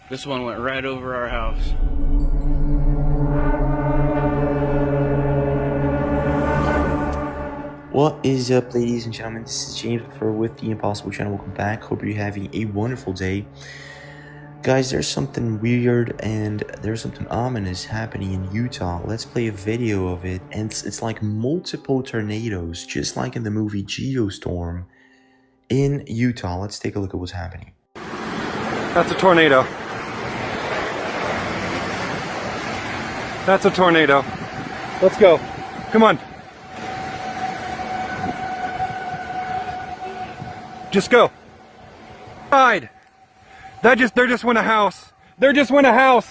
This one went right over our house. What is up, ladies and gentlemen? This is James with the Impossible channel. Welcome back. Hope you're having a wonderful day. Guys, there's something weird and there's something ominous happening in Utah. Let's play a video of it. And it's like multiple tornadoes, just like in the movie Geostorm in Utah. Let's take a look at what's happening. That's a tornado. That's a tornado. Let's go. Come on. Just go. Side. There just went a house. There just went a house.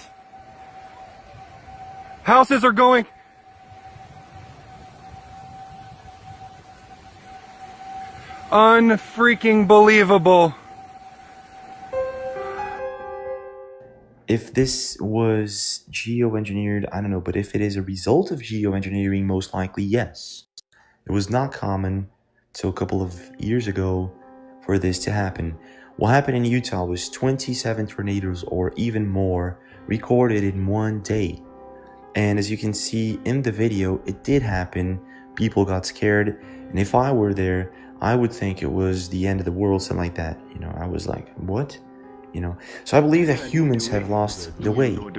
Houses are going. Unfreaking believable. If this was geoengineered, I don't know, but if it is a result of geoengineering, most likely yes. It was not common till a couple of years ago for this to happen. What happened in Utah was 27 tornadoes or even more recorded in one day. And as you can see in the video, it did happen. People got scared. And if I were there, I would think it was the end of the world, something like that. You know, I was like, what? You know, so I believe that humans have lost the way. What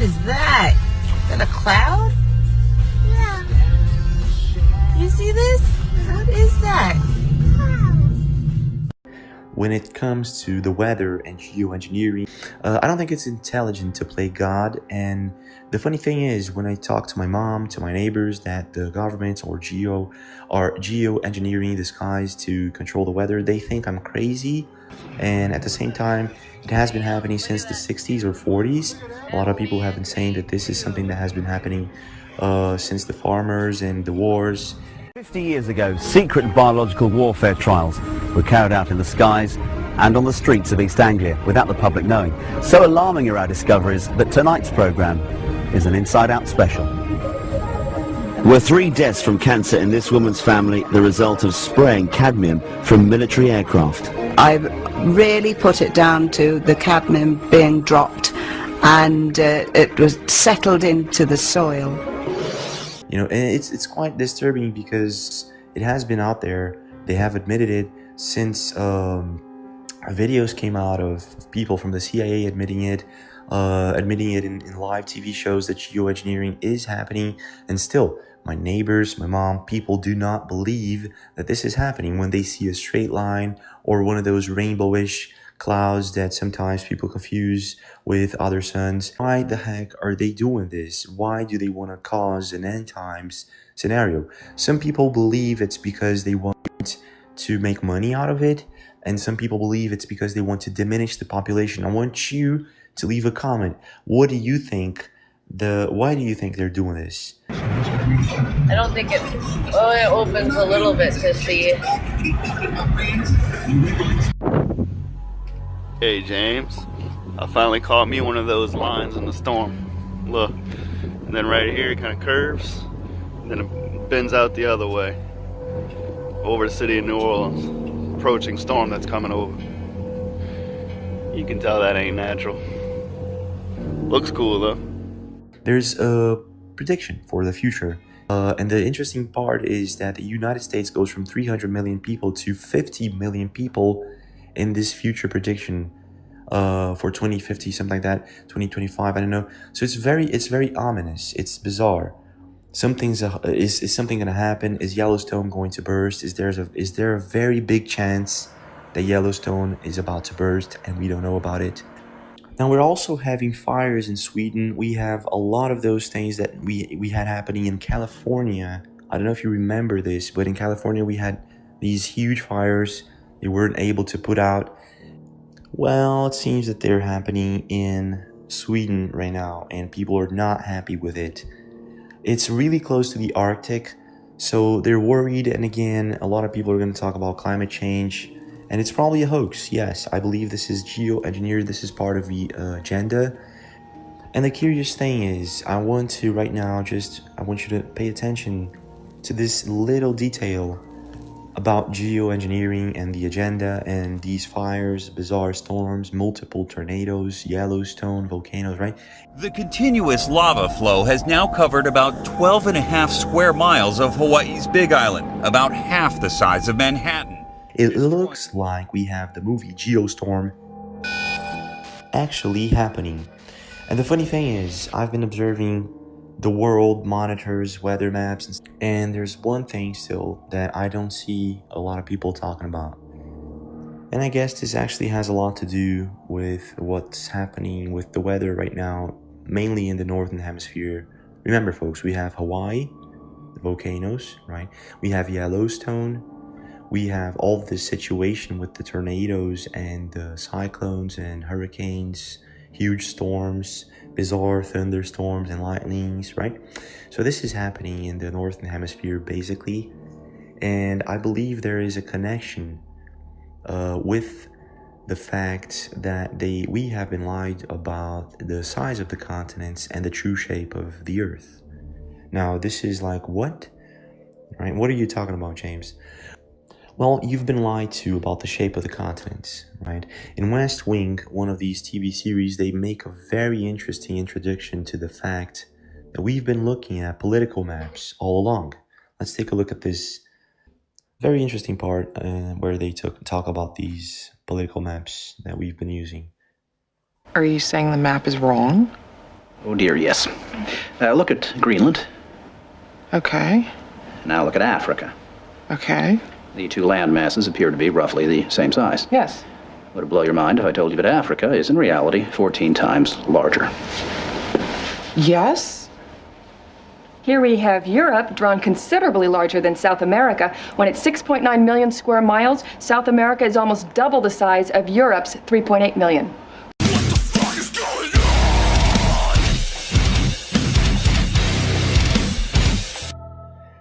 is that? Is that a cloud? Yeah. You see this? What is that? When it comes to the weather and geoengineering, I don't think it's intelligent to play God. And the funny thing is, when I talk to my mom, to my neighbors, that the government or geoengineering the skies to control the weather, they think I'm crazy. And at the same time, it has been happening since the 60s or 40s. A lot of people have been saying that this is something that has been happening since the farmers and the wars. 50 years ago, secret biological warfare trials were carried out in the skies and on the streets of East Anglia without the public knowing. So alarming are our discoveries that tonight's programme is an Inside Out special. Were 3 deaths from cancer in this woman's family the result of spraying cadmium from military aircraft? I really put it down to the cadmium being dropped and it was settled into the soil. You know, and it's quite disturbing because it has been out there. They have admitted it since videos came out of people from the CIA admitting it in live TV shows that geoengineering is happening. And still, my neighbors, my mom, people do not believe that this is happening when they see a straight line or one of those rainbowish clouds that sometimes people confuse with other suns. Why the heck are they doing this? Why do they want to cause an end times scenario? Some people believe it's because they want to make money out of it, and some people believe it's because they want to diminish the population. I want you to leave a comment. What do you think? Why do you think they're doing this? I don't think it opens a little bit to see. Hey James, I finally caught me one of those lines in the storm. Look, and then right here it kind of curves, and then it bends out the other way, over the city of New Orleans, approaching storm that's coming over. You can tell that ain't natural. Looks cool though. There's a prediction for the future. And the interesting part is that the United States goes from 300 million people to 50 million people in this future prediction for 2050, something like that, 2025, I don't know. So it's very ominous. It's bizarre. Is something going to happen? Is Yellowstone going to burst? Is there a very big chance that Yellowstone is about to burst and we don't know about it? Now we're also having fires in Sweden. We have a lot of those things that we had happening in California. I don't know if you remember this, but in California we had these huge fires they weren't able to put out. Well, it seems that they're happening in Sweden right now, and people are not happy with it. It's really close to the Arctic, so they're worried, and again, a lot of people are going to talk about climate change, and it's probably a hoax. Yes, I believe this is geoengineered, this is part of the agenda. And the curious thing is, I want you to pay attention to this little detail. about geoengineering and the agenda and these fires, bizarre storms, multiple tornadoes, Yellowstone, volcanoes, right? The continuous lava flow has now covered about 12.5 square miles of Hawaii's Big Island, about half the size of Manhattan. It looks like we have the movie Geostorm actually happening. And the funny thing is, I've been observing the world monitors, weather maps, and there's one thing still that I don't see a lot of people talking about. And I guess this actually has a lot to do with what's happening with the weather right now, mainly in the northern hemisphere. Remember folks, we have Hawaii, the volcanoes, right? We have Yellowstone. We have all this situation with the tornadoes and the cyclones and hurricanes, huge storms, bizarre thunderstorms and lightnings, right? So this is happening in the northern hemisphere basically, and I believe there is a connection with the fact that we have been lied about the size of the continents and the true shape of the earth. Now this is like, what? Right? What are you talking about, James? Well, you've been lied to about the shape of the continents, right? In West Wing, one of these TV series, they make a very interesting introduction to the fact that we've been looking at political maps all along. Let's take a look at this very interesting part where they talk about these political maps that we've been using. Are you saying the map is wrong? Oh dear, yes. Look at Greenland. Okay. Now look at Africa. Okay. The two land masses appear to be roughly the same size. Yes. Would it blow your mind if I told you that Africa is in reality 14 times larger? Yes. Here we have Europe, drawn considerably larger than South America. When it's 6.9 million square miles, South America is almost double the size of Europe's 3.8 million.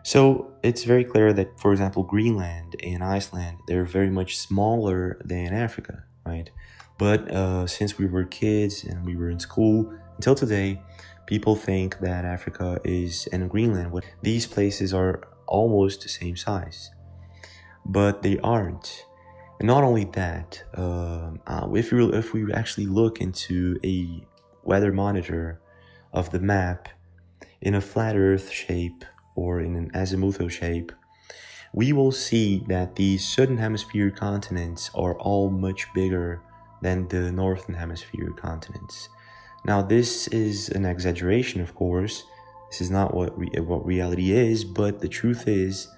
So it's very clear that, for example, Greenland and Iceland, they're very much smaller than Africa, right? But since we were kids and we were in school, until today, people think that Africa and Greenland, these places are almost the same size. But they aren't. And not only that, if we actually look into a weather monitor of the map in a flat Earth shape, or in an azimuthal shape, we will see that the southern hemisphere continents are all much bigger than the northern hemisphere continents. Now this is an exaggeration, of course. This is not what reality is, but the truth is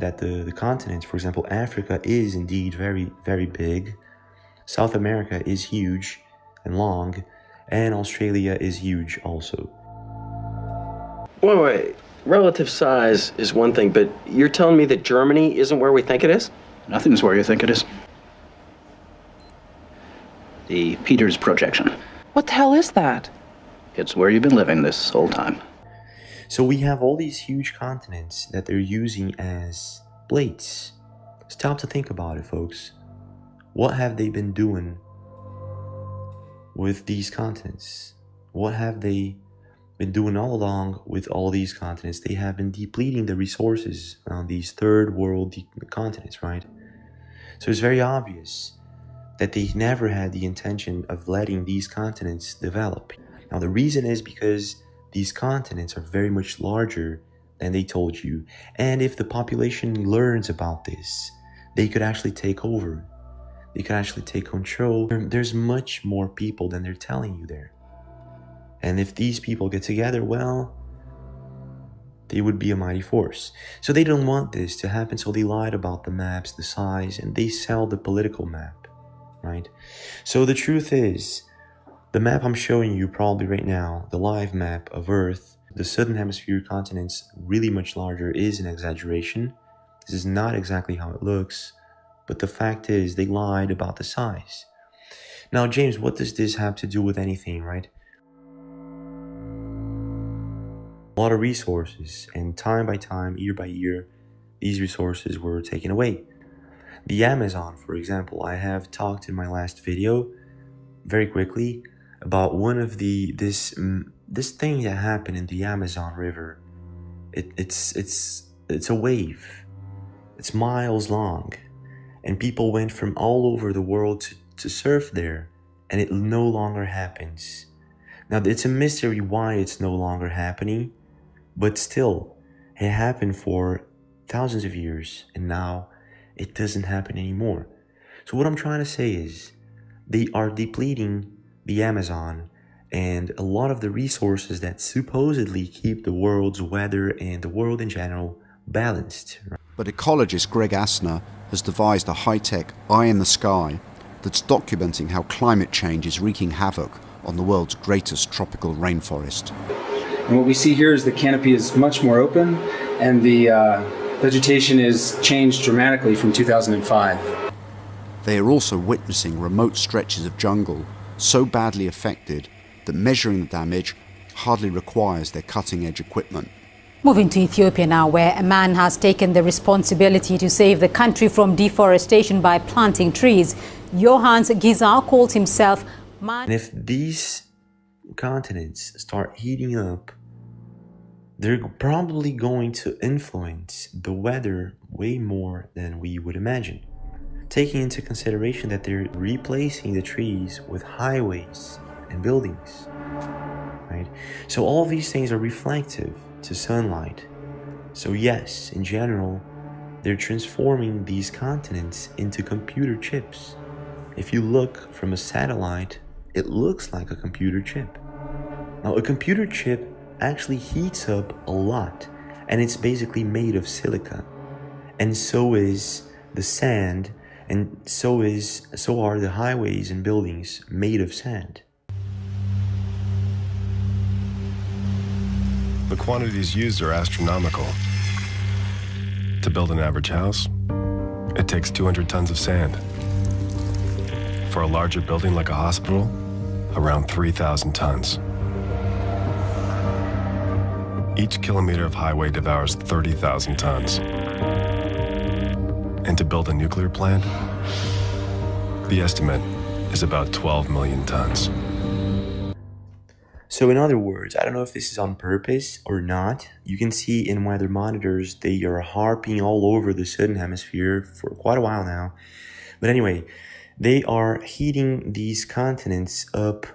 that the continents, for example, Africa is indeed very, very big. South America is huge and long, and Australia is huge also. Wait. Relative size is one thing, but you're telling me that Germany isn't where we think it is? Nothing's where you think it is. The Peters projection. What the hell is that? It's where you've been living this whole time. So we have all these huge continents that they're using as plates. Stop to think about it, folks. What have they been doing with these continents? What have they been doing all along with all these continents? They have been depleting the resources on these third world continents, right? So it's very obvious that they never had the intention of letting these continents develop. Now the reason is because these continents are very much larger than they told you, and if the population learns about this, they could actually take over. They could actually take control. There's much more people than they're telling you there. And if these people get together, well, they would be a mighty force. So they don't want this to happen, so they lied about the maps, the size, and they sell the political map, right? So the truth is, the map I'm showing you probably right now, the live map of Earth, the southern hemisphere continents really much larger, is an exaggeration. This is not exactly how it looks, but the fact is they lied about the size. Now, James, what does this have to do with anything, right? A lot of resources, and time by time, year by year, these resources were taken away. The Amazon, for example, I have talked in my last video very quickly about one of this thing that happened in the Amazon River. It's a wave. It's miles long, and people went from all over the world to surf there, and it no longer happens. Now, it's a mystery why it's no longer happening, but still, it happened for thousands of years, and now it doesn't happen anymore. So what I'm trying to say is, they are depleting the Amazon and a lot of the resources that supposedly keep the world's weather and the world in general balanced. But ecologist Greg Asner has devised a high-tech eye in the sky that's documenting how climate change is wreaking havoc on the world's greatest tropical rainforest. And what we see here is the canopy is much more open, and the vegetation is changed dramatically from 2005. They are also witnessing remote stretches of jungle so badly affected that measuring the damage hardly requires their cutting-edge equipment. Moving to Ethiopia now, where a man has taken the responsibility to save the country from deforestation by planting trees. Johannes Giza calls himself man. And if these continents start heating up, they're probably going to influence the weather way more than we would imagine. Taking into consideration that they're replacing the trees with highways and buildings, right? So all these things are reflective to sunlight. So yes, in general, they're transforming these continents into computer chips. If you look from a satellite, it looks like a computer chip. Now, a computer chip actually heats up a lot, and it's basically made of silica. And so is the sand, and so are the highways and buildings made of sand. The quantities used are astronomical. To build an average house, it takes 200 tons of sand. For a larger building like a hospital, around 3,000 tons. Each kilometer of highway devours 30,000 tons. And to build a nuclear plant, the estimate is about 12 million tons. So in other words, I don't know if this is on purpose or not. You can see in weather monitors, they are harping all over the southern hemisphere for quite a while now. But anyway, they are heating these continents up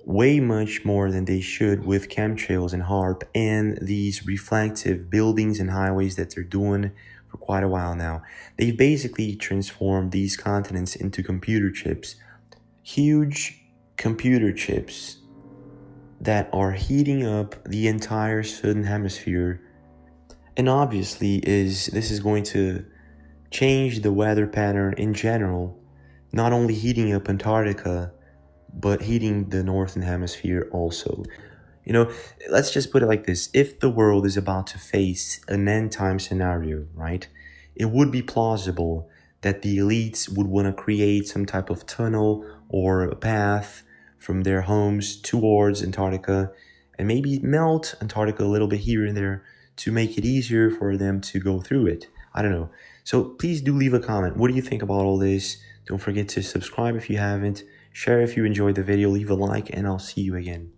way much more than they should with chemtrails and HARP and these reflective buildings and highways that they're doing for quite a while now. They've basically transformed these continents into computer chips. Huge computer chips that are heating up the entire southern hemisphere. And obviously this is going to change the weather pattern in general, not only heating up Antarctica, but heating the northern hemisphere also. You know, let's just put it like this. If the world is about to face an end time scenario, right, it would be plausible that the elites would want to create some type of tunnel or a path from their homes towards Antarctica and maybe melt Antarctica a little bit here and there to make it easier for them to go through it. I don't know. So please do leave a comment. What do you think about all this? Don't forget to subscribe if you haven't. Share if you enjoyed the video. Leave a like and I'll see you again.